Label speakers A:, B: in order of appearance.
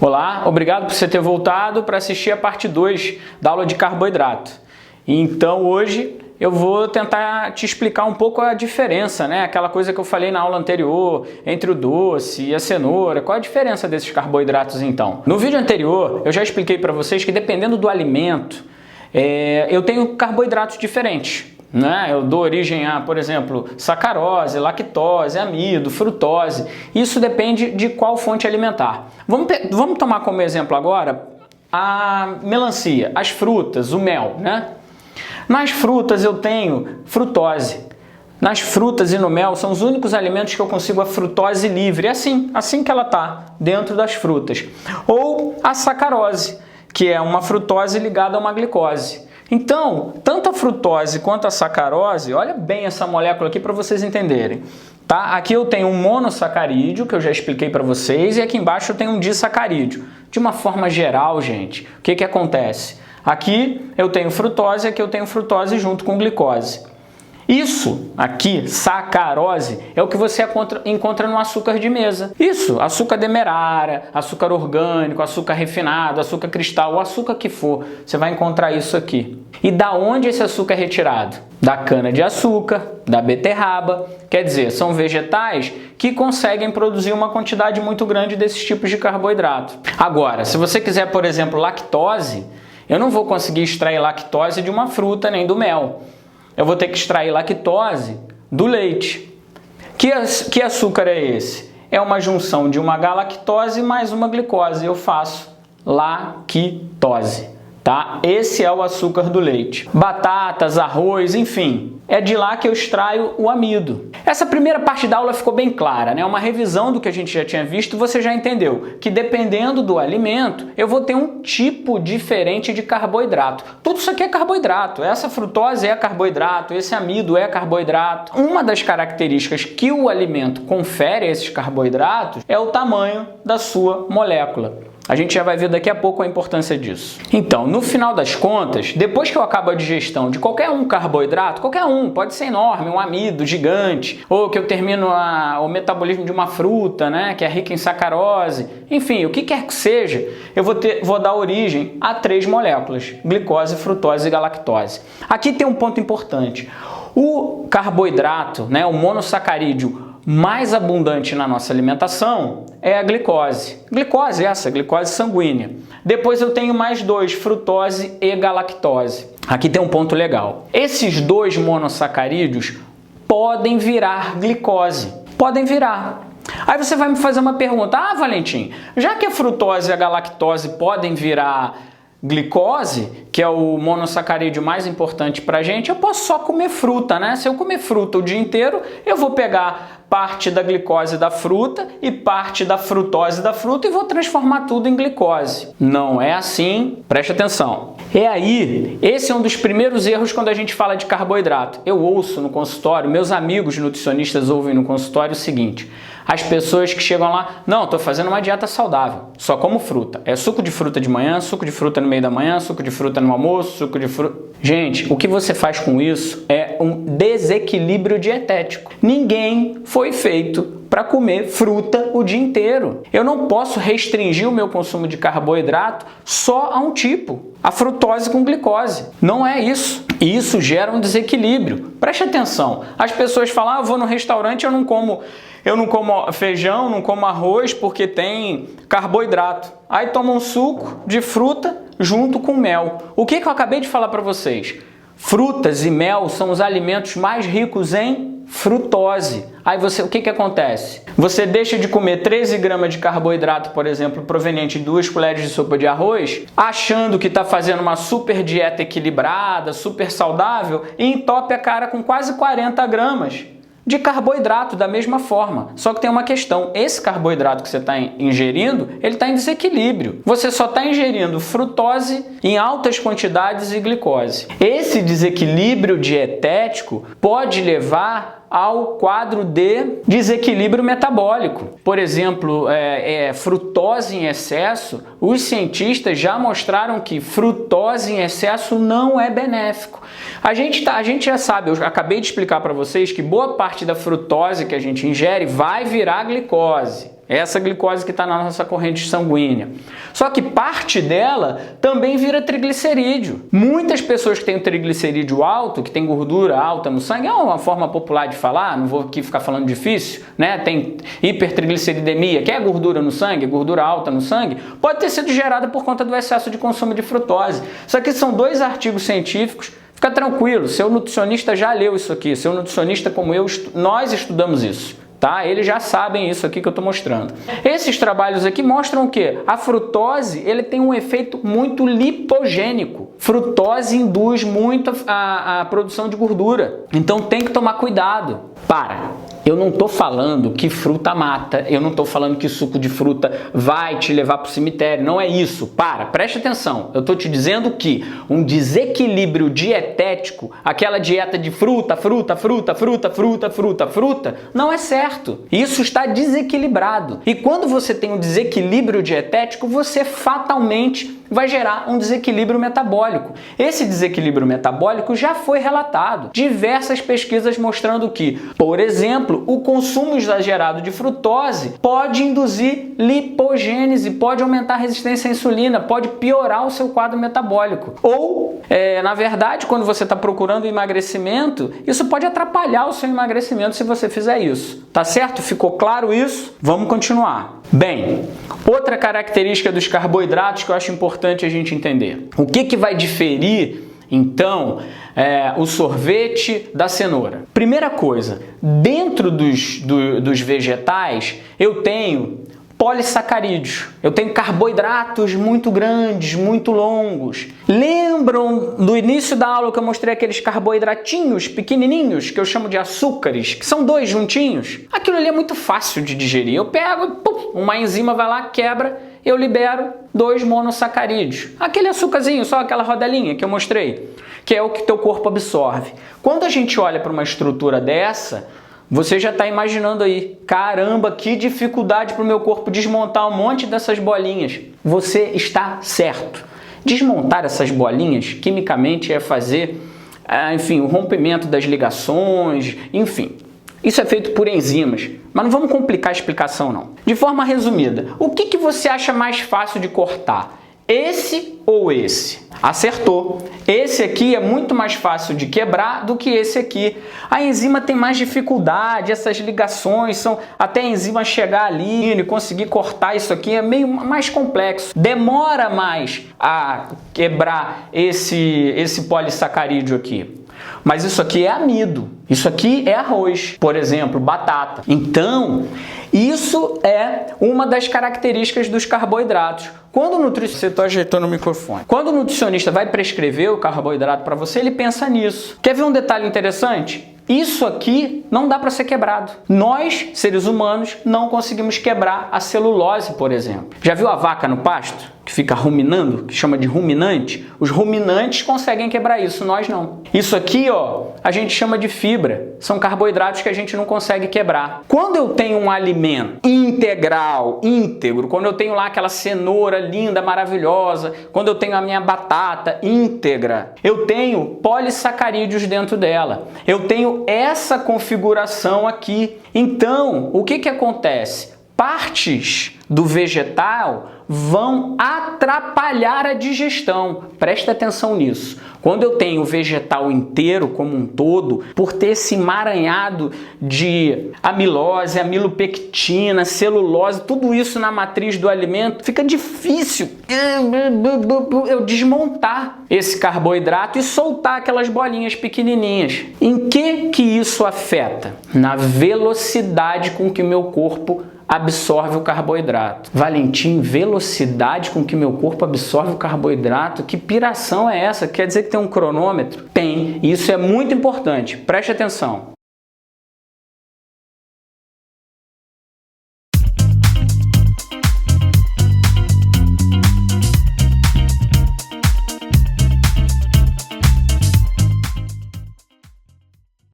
A: Olá, obrigado por você ter voltado para assistir a parte 2 da aula de carboidrato. Então hoje eu vou tentar te explicar um pouco a diferença, né? Aquela coisa que eu falei na aula anterior entre o doce e a cenoura. Qual a diferença desses carboidratos então? No vídeo anterior eu já expliquei para vocês que dependendo do alimento eu tenho carboidratos diferentes. Eu dou origem a, por exemplo, sacarose, lactose, amido, frutose. Isso depende de qual fonte alimentar. Vamos tomar como exemplo agora a melancia, as frutas, o mel, né? Nas frutas eu tenho frutose. Nas frutas e no mel são os únicos alimentos que eu consigo a frutose livre. É assim que ela está dentro das frutas. Ou a sacarose, que é uma frutose ligada a uma glicose. Então, tanto a frutose quanto a sacarose, olha bem essa molécula aqui para vocês entenderem. Tá? Aqui eu tenho um monossacarídeo, que eu já expliquei para vocês, e aqui embaixo eu tenho um disacarídeo. De uma forma geral, gente, o que acontece? Aqui eu tenho frutose, aqui eu tenho frutose junto com glicose. Isso aqui, sacarose, é o que você encontra no açúcar de mesa. Isso, açúcar demerara, açúcar orgânico, açúcar refinado, açúcar cristal, o açúcar que for, você vai encontrar isso aqui. E da onde esse açúcar é retirado? Da cana-de-açúcar, da beterraba, quer dizer, são vegetais que conseguem produzir uma quantidade muito grande desses tipos de carboidrato. Agora, se você quiser, por exemplo, lactose, eu não vou conseguir extrair lactose de uma fruta nem do mel. Eu vou ter que extrair lactose do leite. Que açúcar é esse? É uma junção de uma galactose mais uma glicose. Eu faço lactose, tá? Esse é o açúcar do leite. Batatas, arroz, enfim, é de lá que eu extraio o amido. Essa primeira parte da aula ficou bem clara, né? Uma revisão do que a gente já tinha visto, você já entendeu que dependendo do alimento, eu vou ter um tipo diferente de carboidrato. Tudo isso aqui é carboidrato. Essa frutose é carboidrato, esse amido é carboidrato. Uma das características que o alimento confere a esses carboidratos é o tamanho da sua molécula. A gente já vai ver daqui a pouco a importância disso. Então, no final das contas, depois que eu acabo a digestão de qualquer um carboidrato, qualquer um, pode ser enorme, um amido gigante, ou que eu termino o metabolismo de uma fruta, né, que é rica em sacarose, enfim, o que quer que seja, eu vou dar origem a 3 moléculas, glicose, frutose e galactose. Aqui tem um ponto importante. O carboidrato, né, o monossacarídeo mais abundante na nossa alimentação é a glicose. Glicose sanguínea. Depois eu tenho mais 2, frutose e galactose. Aqui tem um ponto legal. Esses 2 monossacarídeos podem virar glicose. Podem virar. Aí você vai me fazer uma pergunta. Ah, Valentim, já que a frutose e a galactose podem virar glicose, que é o monossacarídeo mais importante para a gente, eu posso só comer fruta, né? Se eu comer fruta o dia inteiro, eu vou pegar parte da glicose da fruta e parte da frutose da fruta e vou transformar tudo em glicose. Não é assim, preste atenção. Esse é um dos primeiros erros quando a gente fala de carboidrato. Eu ouço no consultório, meus amigos nutricionistas ouvem no consultório o seguinte: as pessoas que chegam lá, não, estou fazendo uma dieta saudável, só como fruta. É suco de fruta de manhã, suco de fruta no meio da manhã, suco de fruta no almoço, suco de fruta... Gente, o que você faz com isso é um desequilíbrio dietético. Ninguém foi feito para comer fruta o dia inteiro. Eu não posso restringir o meu consumo de carboidrato só a um tipo, a frutose com glicose. Não é isso. E isso gera um desequilíbrio. Preste atenção. As pessoas falam, eu vou no restaurante, eu não como feijão, não como arroz porque tem carboidrato. Aí toma um suco de fruta junto com mel. O que eu acabei de falar para vocês? Frutas e mel são os alimentos mais ricos em frutose. Aí o que acontece? Você deixa de comer 13 gramas de carboidrato, por exemplo, proveniente de 2 colheres de sopa de arroz, achando que está fazendo uma super dieta equilibrada, super saudável, e entope a cara com quase 40 gramas de carboidrato da mesma forma. Só que tem uma questão, esse carboidrato que você está ingerindo, ele está em desequilíbrio. Você só está ingerindo frutose em altas quantidades e glicose. Esse desequilíbrio dietético pode levar ao quadro de desequilíbrio metabólico. Por exemplo, frutose em excesso, os cientistas já mostraram que frutose em excesso não é benéfico. A gente já sabe, eu acabei de explicar para vocês que boa parte da frutose que a gente ingere vai virar glicose. essa glicose que está na nossa corrente sanguínea. Só que parte dela também vira triglicerídeo. Muitas pessoas que têm o triglicerídeo alto, que têm gordura alta no sangue, é uma forma popular de falar, não vou aqui ficar falando difícil, né? Tem hipertrigliceridemia, que é gordura no sangue, gordura alta no sangue, pode ter sido gerada por conta do excesso de consumo de frutose. Isso aqui são 2 artigos científicos. Fica tranquilo, seu nutricionista já leu isso aqui, seu nutricionista como eu, nós estudamos isso. Tá? Eles já sabem isso aqui que eu estou mostrando. Esses trabalhos aqui mostram o quê? A frutose ele tem um efeito muito lipogênico. Frutose induz muito a produção de gordura. Então tem que tomar cuidado. Eu não estou falando que fruta mata, eu não estou falando que suco de fruta vai te levar para o cemitério, não é isso. Preste atenção. Eu estou te dizendo que um desequilíbrio dietético, aquela dieta de fruta, não é certo. Isso está desequilibrado. E quando você tem um desequilíbrio dietético, você fatalmente vai gerar um desequilíbrio metabólico. Esse desequilíbrio metabólico já foi relatado. Diversas pesquisas mostrando que, por exemplo, o consumo exagerado de frutose pode induzir lipogênese, pode aumentar a resistência à insulina, pode piorar o seu quadro metabólico. Ou, na verdade, quando você está procurando emagrecimento, isso pode atrapalhar o seu emagrecimento se você fizer isso. Tá certo? Ficou claro isso? Vamos continuar. Bem, outra característica dos carboidratos que eu acho importante a gente entender. O que vai diferir, então, o sorvete da cenoura? Primeira coisa, dentro dos vegetais, eu tenho polissacarídeos. Eu tenho carboidratos muito grandes, muito longos. Lembram do início da aula que eu mostrei aqueles carboidratinhos pequenininhos, que eu chamo de açúcares, que são 2 juntinhos? Aquilo ali é muito fácil de digerir. Eu pego, uma enzima vai lá, quebra, eu libero 2 monossacarídeos. Aquele açúcarzinho, só aquela rodelinha que eu mostrei, que é o que teu corpo absorve. Quando a gente olha para uma estrutura dessa, você já está imaginando aí, caramba, que dificuldade para o meu corpo desmontar um monte dessas bolinhas. Você está certo. Desmontar essas bolinhas, quimicamente, é fazer, enfim, o rompimento das ligações, enfim. Isso é feito por enzimas, mas não vamos complicar a explicação não. De forma resumida, o que você acha mais fácil de cortar? Esse ou esse? Acertou. Esse aqui é muito mais fácil de quebrar do que esse aqui. A enzima tem mais dificuldade, essas ligações são até a enzima chegar ali e conseguir cortar isso aqui é meio mais complexo. Demora mais a quebrar esse polissacarídeo aqui. Mas isso aqui é amido, isso aqui é arroz, por exemplo, batata. Então, isso é uma das características dos carboidratos. Quando o nutricionista, estou ajeitando o microfone. Quando o nutricionista vai prescrever o carboidrato para você, ele pensa nisso. Quer ver um detalhe interessante? Isso aqui não dá para ser quebrado. Nós, seres humanos, não conseguimos quebrar a celulose, por exemplo. Já viu a vaca no pasto? Que fica ruminando, que chama de ruminante? Os ruminantes conseguem quebrar isso, nós não. Isso aqui, ó, a gente chama de fibra. São carboidratos que a gente não consegue quebrar. Quando eu tenho um alimento integral, íntegro, quando eu tenho lá aquela cenoura linda, maravilhosa, quando eu tenho a minha batata íntegra, eu tenho polissacarídeos dentro dela. Eu tenho essa configuração aqui. Então, o que acontece? Partes do vegetal vão atrapalhar a digestão. Presta atenção nisso. Quando eu tenho o vegetal inteiro como um todo, por ter esse emaranhado de amilose, amilopectina, celulose, tudo isso na matriz do alimento, fica difícil eu desmontar esse carboidrato e soltar aquelas bolinhas pequenininhas. Em que isso afeta? Na velocidade com que meu corpo absorve o carboidrato. Valentim, velocidade com que meu corpo absorve o carboidrato? Que piração é essa? Quer dizer que tem um cronômetro? Tem. Isso é muito importante. Preste atenção.